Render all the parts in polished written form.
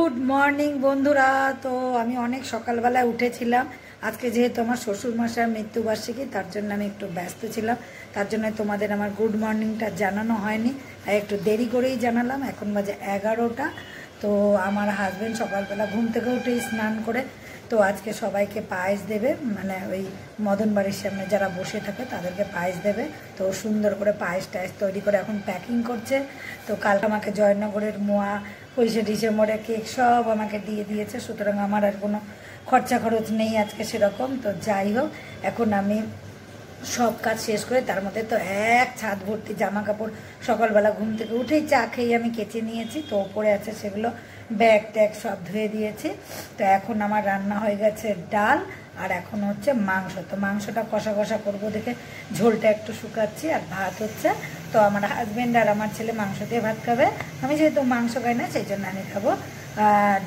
Good morning বন্ধুরা। তো আমি অনেক সকালবেলায় উঠেছিলাম। আজকে যেহেতু আমার শ্বশুরমশাইয়ের মৃত্যুবার্ষিকী, তার জন্য আমি একটু ব্যস্ত ছিলাম। তার জন্য তোমাদের আমার গুড মর্নিংটা জানানো হয়নি, তাই একটু দেরি করেই জানালাম। এখন বাজে 11টা। তো আমার হাজব্যান্ড সকালবেলা ঘুম থেকে উঠেই স্নান করে তো আজকে সবাইকে পায়েস দেবে, মানে ওই মদন বাড়ির সামনে যারা বসে থাকে তাদেরকে পায়েস দেবে। তো সুন্দর করে পায়েস টায়েস তৈরি করে এখন প্যাকিং করছে। তো কাল আমাকে জয়নগরের মোয়া, 25শে ডিসেম্বরে কেক সব আমাকে দিয়ে দিয়েছে, সুতরাং আমার আর কোনো খরচা খরচ নেই আজকে সেরকম। তো যাই হোক, এখন আমি সব কাজ শেষ করে, তার মধ্যে তো এক ছাদ ভর্তি জামা কাপড় সকালবেলা ঘুম থেকে উঠেই চা খেয়ে আমি কেচে নিয়েছি। তো ওপরে আছে সেগুলো ব্যাগ ট্যাগ সব ধুয়ে দিয়েছি। তো এখন আমার রান্না হয়ে গেছে ডাল, আর এখন হচ্ছে মাংস। তো মাংসটা কষা কষা করবো দেখে ঝোলটা একটু শুকাচ্ছি, আর ভাত হচ্ছে। তো আমার হাজব্যান্ড আর আমার ছেলে মাংস দিয়ে ভাত খাবে, আমি যেহেতু মাংস খাই না সেই জন্য আমি খাবো।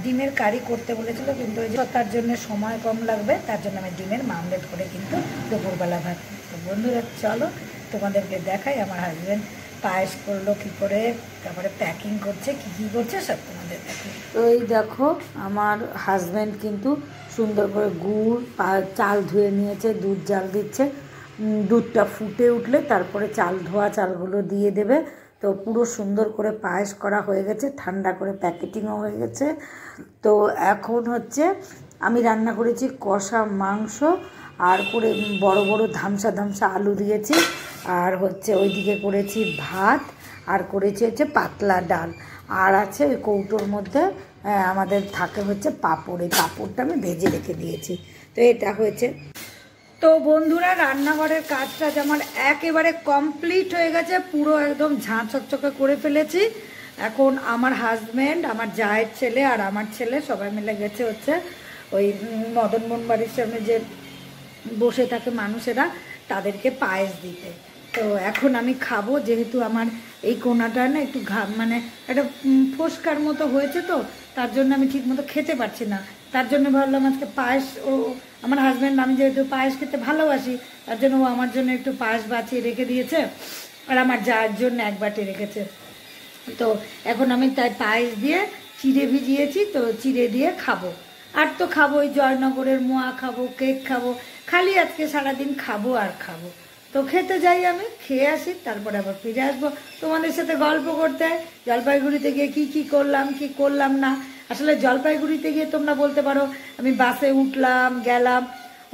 ডিমের কারি করতে বলেছিল, কিন্তু ওই যে তার জন্য সময় কম লাগবে, তার জন্য আমি ডিমের মামলেট করে কিন্তু দুপুরবেলা ভাত। তো বন্ধুরা চলো তোমাদেরকে দেখাই আমার হাজব্যান্ড পায়েস করলো কী করে, তারপরে প্যাকিং করছে, কী কী করছে সব তোমাদের দেখো। তো এই দেখো আমার হাজব্যান্ড কিন্তু সুন্দর করে গুড় চাল ধুয়ে নিয়েছে, দুধ জাল দিচ্ছে। দুধটা ফুটে উঠলে তারপরে চাল ধোয়া চালগুলো দিয়ে দেবে। তো পুরো সুন্দর করে পায়েস করা হয়ে গেছে, ঠান্ডা করে প্যাকেটিংও হয়ে গেছে। তো এখন হচ্ছে আমি রান্না করেছি কষা মাংস, আর করে বড় বড় ধামসা ধামসা আলু দিয়েছি, আর হচ্ছে ওইদিকে করেছি ভাত, আর করেছি হচ্ছে পাতলা ডাল, আর আছে ওই কৌটোর মধ্যে আমাদের থাকে হচ্ছে পাঁপড়। এই পাঁপড়টা আমি ভেজে রেখে দিয়েছি। তো এটা হয়েছে। তো বন্ধুরা রান্নাঘরের কাজটা আমার একেবারে কমপ্লিট হয়ে গেছে, পুরো একদম ঝাঁ চকচকে করে ফেলেছি। এখন আমার হাজব্যান্ড, আমার জায়ের ছেলে আর আমার ছেলে সবাই মিলে গেছে হচ্ছে ওই মদনমোহন বাড়ির সামনে যে বসে থাকে মানুষেরা, তাদেরকে পায়েস দিতে। তো এখন আমি খাবো, যেহেতু আমার এই কোনাটা না একটু মানে একটা ফোসকার মতো হয়েছে, তো তার জন্য আমি ঠিক মতো খেতে পারছি না। তার জন্য ভাবলাম আজকে পায়েস, ও আমার হাজব্যান্ড, আমি যেহেতু পায়েস খেতে ভালোবাসি, তার জন্য ও আমার জন্য একটু পায়েস বাঁচিয়ে রেখে দিয়েছে, আর আমার যার জন্য এক বাটি রেখেছে। তো এখন আমি তাই পায়েস দিয়ে চিড়ে ভিজিয়েছি, তো চিড়ে দিয়ে খাবো। আর তো খাবো ওই জয়নগরের মোয়া খাবো, কেক খাবো, খালি আজকে সারাদিন খাবো আর খাবো। তো খেতে যাই, আমি খেয়ে আসি, তারপরে আবার ফিরে আসবো তোমাদের সাথে গল্প করতে। জলপাইগুড়িতে গিয়ে কি করলাম কি করলাম না। আসলে জলপাইগুড়িতে গিয়ে তোমরা বলতে পারো আমি বাসে উঠলাম গেলাম,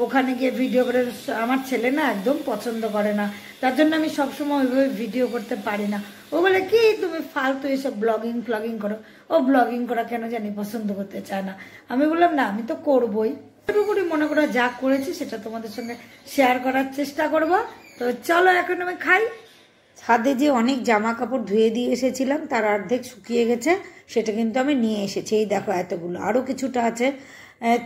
ওখানে গিয়ে ভিডিও করে, আমার ছেলে না একদম পছন্দ করে না, তার জন্য আমি সবসময় ওইভাবে ভিডিও করতে পারি না। ও বলে কি তুমি ফালতু এসব ব্লগিং করো। ও ব্লগিং করা কেন জানি পছন্দ করতে চায় না। আমি বললাম না, আমি তো করবোই, এটুকুনি মনে করো যা করেছি সেটা তোমাদের সঙ্গে শেয়ার করার চেষ্টা করব। তো চলো এখন আমি খাই। ছাদে যে অনেক জামা কাপড় ধুয়ে দিয়ে এসেছিলাম তার অর্ধেক শুকিয়ে গেছে, সেটা কিন্তু আমি নিয়ে এসেছি। এই দেখো এতগুলো, আরও কিছুটা আছে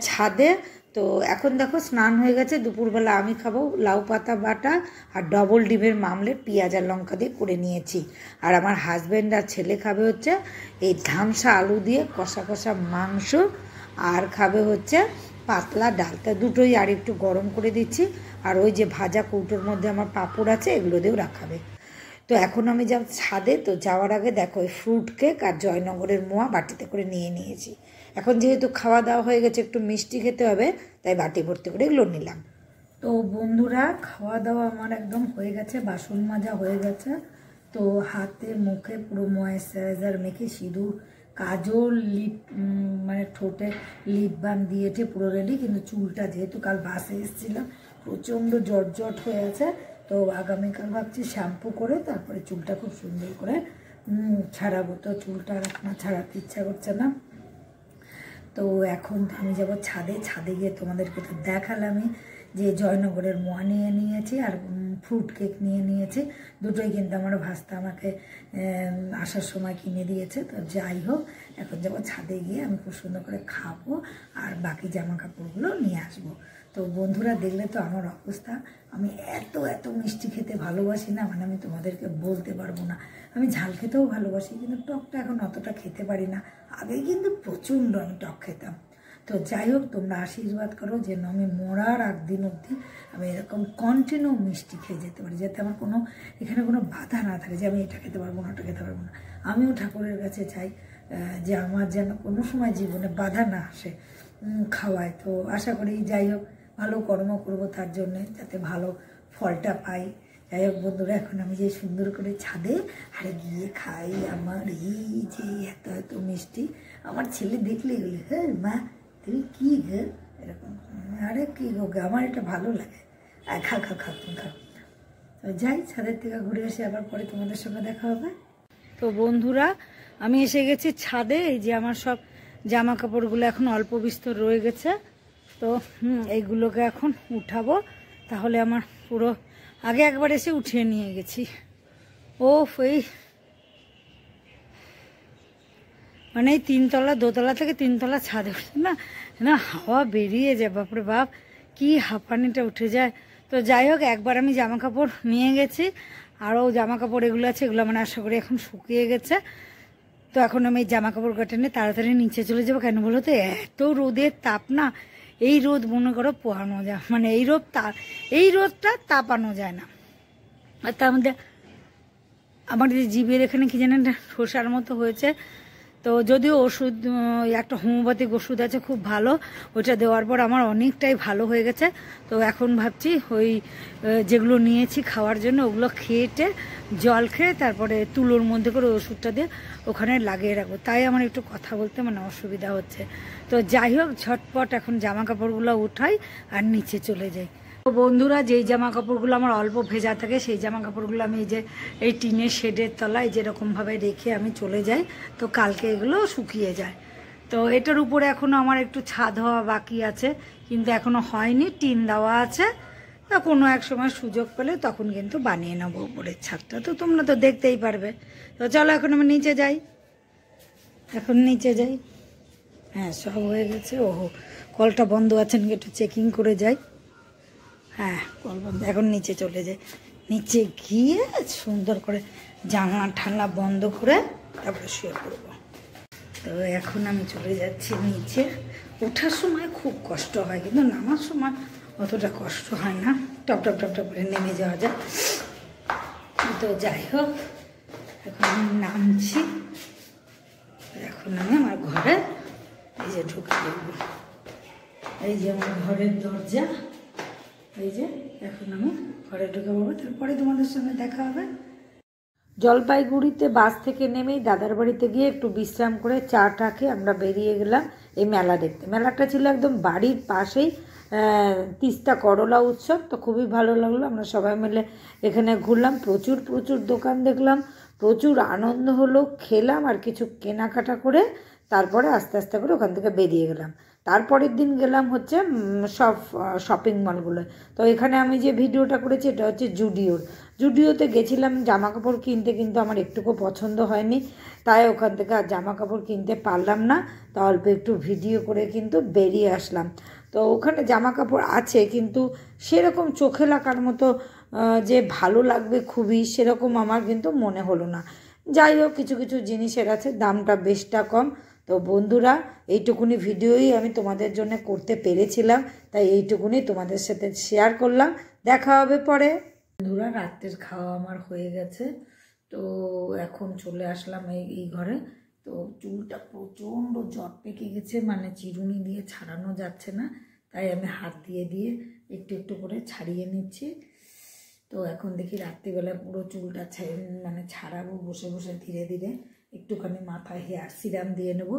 ছাদে। তো এখন দেখো স্নান হয়ে গেছে, দুপুরবেলা আমি খাবো লাউ পাতা বাটা আর ডবল ডিমের মামলেট পেঁয়াজ আর লঙ্কা দিয়ে করে নিয়েছি। আর আমার হাজব্যান্ড আর ছেলে খাবে হচ্ছে এই ধামসা আলু দিয়ে কষা কষা মাংস, আর খাবে হচ্ছে পাতলা ডাল। তা দুটোই আর একটু গরম করে দিচ্ছি। আর ওই যে ভাজা কৌটোর মধ্যে আমার পাঁপড় আছে, এগুলো দিয়েও রাখাবে। তো এখন আমি যাব ছাদে। তো যাওয়ার আগে দেখো ওই ফ্রুট কেক আর জয়নগরের মোয়া বাটিতে করে নিয়ে নিয়েছি। এখন যেহেতু খাওয়া দাওয়া হয়ে গেছে, একটু মিষ্টি খেতে হবে, তাই বাটি ভর্তি করে এগুলো নিলাম। তো বন্ধুরা খাওয়া দাওয়া আমার একদম হয়ে গেছে, বাসন মাজা হয়ে গেছে। তো হাতে মুখে পুরো ময়েশ্চারাইজার মেখে, সিঁদুর, কাজল, লিপ, মানে ঠোঁটে লিপ বাম দিয়েছে, পুরো রেডি। কিন্তু চুলটা যেহেতু কাল বাসে এসেছিলাম প্রচণ্ড জট হয়ে আছে, তো আগামীকাল ভাবছি শ্যাম্পু করে তারপরে চুলটা খুব সুন্দর করে ছাড়াবো। তো চুলটা আর আপনার ছাড়াতে ইচ্ছা করছে না। তো এখন আমি যাব ছাদে গিয়ে তোমাদেরকে তো দেখালামই যে জয়নগরের মোয়া নিয়ে নিয়েছি আর ফ্রুট কেক নিয়ে নিয়েছি। দুটোই কিন্তু আমার ভাস্তা আমাকে আসার সময় কিনে দিয়েছে। তো যাই হোক, এখন যাবো ছাদে গিয়ে আমি খুব সুন্দর করে খাবো আর বাকি জামা কাপড়গুলো নিয়ে আসবো। তো বন্ধুরা দেখলে তো আমার অবস্থা, আমি এত মিষ্টি খেতে ভালোবাসি না, মানে আমি তোমাদেরকে বলতে পারবো না। আমি ঝাল খেতেও ভালোবাসি, কিন্তু টকটা এখন অতটা খেতে পারি না। আগে কিন্তু প্রচণ্ড আমি টক খেতাম। তো যাই হোক, তোমরা আশীর্বাদ করো যেন আমি মরার আগ দিন অবধি আমি এরকম কন্টিনিউ মিষ্টি খেয়ে যেতে পারি, যাতে আমার কোনো এখানে কোনো বাধা না থাকে যে আমি এটা খেতে পারবো না ওটা খেতে পারবো না। আমিও ঠাকুরের কাছে চাই যে আমার যেন কোনো সময় জীবনে বাধা না আসে খাওয়ায়। তো আশা করি যাই হোক ভালো কর্ম করব তার জন্যে, যাতে ভালো ফলটা পাই। যাই হোক বন্ধুরা, এখন আমি যে সুন্দর করে ছাদে আরে গিয়ে খাই আমার এই যে এত এত মিষ্টি। আমার ছেলে দেখলেই বলে, হ্যাঁ মা তুই কী গে এরকম, আরে কী গো আমার এটা ভালো লাগে, আর খা খা খা তুমি খাও। তো যাই ছাদের থেকে ঘুরে এসে আবার পরে তোমাদের সঙ্গে দেখা হবে। তো বন্ধুরা, আমি এসে গেছি ছাদে। এই যে আমার সব জামা কাপড়গুলো এখন অল্প বিস্তর রয়ে গেছে, তো এইগুলোকে এখন উঠাবো। তাহলে আমার পুরো আগে একবার এসে উঠিয়ে নিয়ে গেছি। ও এই মানে এই তিনতলা, দোতলা থেকে তিনতলা ছাদে উঠছে না, না হাওয়া বেরিয়ে যায়, বাপরে বাপ কি হাঁপানিটা উঠে যায়। তো যাই হোক, একবার আমি জামা কাপড় নিয়ে গেছি, আরও জামা কাপড় এগুলো আছে, এগুলো মানে আশা করি এখন শুকিয়ে গেছে। তো এখন আমি এই জামা কাপড় কাটে নিয়ে তাড়াতাড়ি নিচে চলে যাবো। কেন বলো তো, এত রোদের তাপ না, এই রোদ মনে করো পোহানো যায়, মানে এই রোদটা তাপানো যায় না। আর তার মধ্যে আমার যে জিভের এখানে কি জানেন ঠোসার মতো হয়েছে। তো যদিও ওষুধ, একটা হোমিওপ্যাথিক ওষুধ আছে খুব ভালো, ওইটা দেওয়ার পর আমার অনেকটাই ভালো হয়ে গেছে। তো এখন ভাবছি ওই যেগুলো নিয়েছি খাওয়ার জন্য ওগুলো খেয়েটে জল খেয়ে তারপরে তুলোর মধ্যে করে ওষুধটা দিয়ে ওখানে লাগিয়ে রাখবো। তাই আমার একটু কথা বলতে মানে অসুবিধা হচ্ছে। তো যাই হোক, ঝটপট এখন জামা কাপড়গুলো উঠাই আর নিচে চলে যাই। তো বন্ধুরা, যেই জামা কাপড়গুলো আমার অল্প ভেজা থাকে সেই জামা কাপড়গুলো আমি এই যে এই টিনের শেডের তলায় যেরকমভাবে রেখে আমি চলে যাই, তো কালকে এগুলো শুকিয়ে যায়। তো এটার উপরে এখনও আমার একটু ছাদ হওয়া বাকি আছে, কিন্তু এখনও হয়নি, টিন দেওয়া আছে। তা কোনো এক সময় সুযোগ পেলে তখন কিন্তু বানিয়ে নেবো উপরের ছাদটা, তো তোমরা তো দেখতেই পারবে। তো চলো এখন আমি নিচে যাই, এখন নিচে যাই। হ্যাঁ সব হয়ে গেছে। ওহো, কলটা বন্ধ আছে নাকি একটু চেকিং করে যাই। হ্যাঁ কল বন্ধ। এখন নিচে চলে যাই, নিচে গিয়ে সুন্দর করে জানলা ঠান্ডা বন্ধ করে তারপরে শুয়ে পড়বো। তো এখন আমি চলে যাচ্ছি নিচে। ওঠার সময় খুব কষ্ট হয়, কিন্তু নামার সময় অতটা কষ্ট হয় না, টপ টপ টপ টপ করে নেমে যাওয়া যায়। তো যাই হোক, এখন আমি নামছি। এখন আমি আমার ঘরে এই যে ঢুকে দেবো। এই যে আমার ঘরের দরজা, এই যে এখন আমি ঘরে ঢুকে পড়বো, তারপরে তোমাদের সঙ্গে দেখা হবে। জলপাইগুড়িতে বাস থেকে নেমেই দাদার বাড়িতে গিয়ে একটু বিশ্রাম করে চা টা খেয়ে আমরা বেরিয়ে গেলাম এই মেলা দেখতে। মেলাটা ছিল একদম বাড়ির পাশেই, তিস্তা করলা উৎসব। তো খুবই ভালো লাগলো, আমরা সবাই মিলে এখানে ঘুরলাম, প্রচুর প্রচুর দোকান দেখলাম, প্রচুর আনন্দ হলো, খেলাম আর কিছু কেনাকাটা করে তারপরে আস্তে আস্তে করে ওখান থেকে বেরিয়ে গেলাম। তারপরের দিন গেলাম হচ্ছে সব শপিং মলগুলো। তো এখানে আমি যে ভিডিওটা করেছি এটা হচ্ছে জুডিওতে গেছিলাম জামা কাপড় কিনতে, কিন্তু আমার একটুকু পছন্দ হয়নি, তাই ওখান থেকে আর জামা কাপড় কিনতে পারলাম না। তো অল্প একটু ভিডিও করে কিন্তু বেরিয়ে আসলাম। তো ওখানে জামা কাপড় আছে, কিন্তু সেরকম চোখে লাগার মতো যে ভালো লাগবে খুবই সেরকম আমার কিন্তু মনে হলো না। যাই হোক, কিছু কিছু জিনিসের আছে দামটা বেশটা কম। তো বন্ধুরা, এইটুকুনি ভিডিওই আমি তোমাদের জন্য করতে পেরেছিলাম, তাই এইটুকুনি তোমাদের সাথে শেয়ার করলাম। দেখা হবে পরে। বন্ধুরা, রাত্রের খাওয়া আমার হয়ে গেছে, তো এখন চলে আসলাম এই ঘরে। তো চুলটা প্রচণ্ড জট পেকে গেছে, মানে চিরুনি দিয়ে ছাড়ানো যাচ্ছে না, তাই আমি হাত দিয়ে দিয়ে একটু একটু করে ছাড়িয়ে নিচ্ছি। তো এখন দেখি রাত্রিবেলা পুরো চুলটা মানে ছাড়াবো বসে বসে ধীরে ধীরে। একটুখানি মাথায় হেয়ার সিরাম দিয়ে নেব,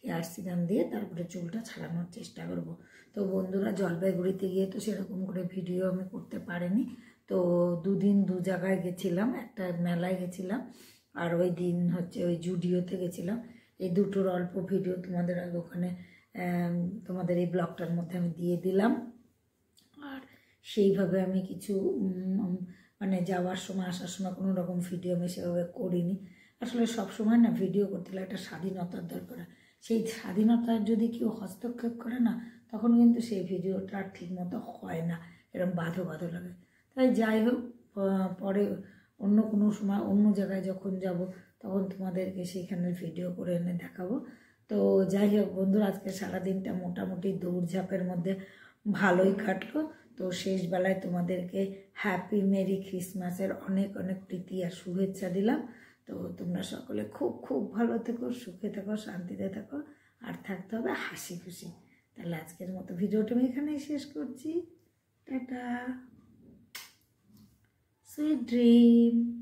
হেয়ার সিরাম দিয়ে তারপরে চুলটা ছাড়ানোর চেষ্টা করব। তো বন্ধুরা, জলপাইগুড়িতে গিয়ে তো সেরকম করে ভিডিও আমি করতে পারিনি। তো দুদিন দু জায়গায় গেছিলাম, একটা মেলায় গেছিলাম আর ওই দিন হচ্ছে ওই জুডিওতে গেছিলাম। এই দুটোর অল্প ভিডিও তোমাদের আগে ওখানে তোমাদের এই ব্লগটার মধ্যে আমি দিয়ে দিলাম। আর সেইভাবে আমি কিছু মানে যাওয়ার সময় আসার সময় কোনো রকম ভিডিও আমি সেভাবে করিনি। আসলে সব সময় না ভিডিও করতে হলে একটা স্বাধীনতার দরকার। সেই স্বাধীনতার যদি কেউ হস্তক্ষেপ করে না, তখন কিন্তু সেই ভিডিওটা আর ঠিক মতো হয় না, এরকম বাধো বাধো লাগে। তাই যাই হোক, পরে অন্য কোনো সময় অন্য জায়গায় যখন যাব তখন তোমাদেরকে সেইখানের ভিডিও করে এনে দেখাবো। তো যাই হোক বন্ধুরা, আজকে সারাদিনটা মোটামুটি দৌড়ঝাঁপের মধ্যে ভালোই কাটলো। তো শেষবেলায় তোমাদেরকে হ্যাপি মেরি ক্রিসমাসের অনেক অনেক প্রীতি আর শুভেচ্ছা দিলাম। তো তোমরা সকলে খুব খুব ভালো থেকো, সুখে থেকো, শান্তিতে থেকো, আর থাকতে হবে হাসি খুশি। তাহলে আজকের মতো ভিডিওটা আমি এখানেই শেষ করছি। Tata, sweet dream.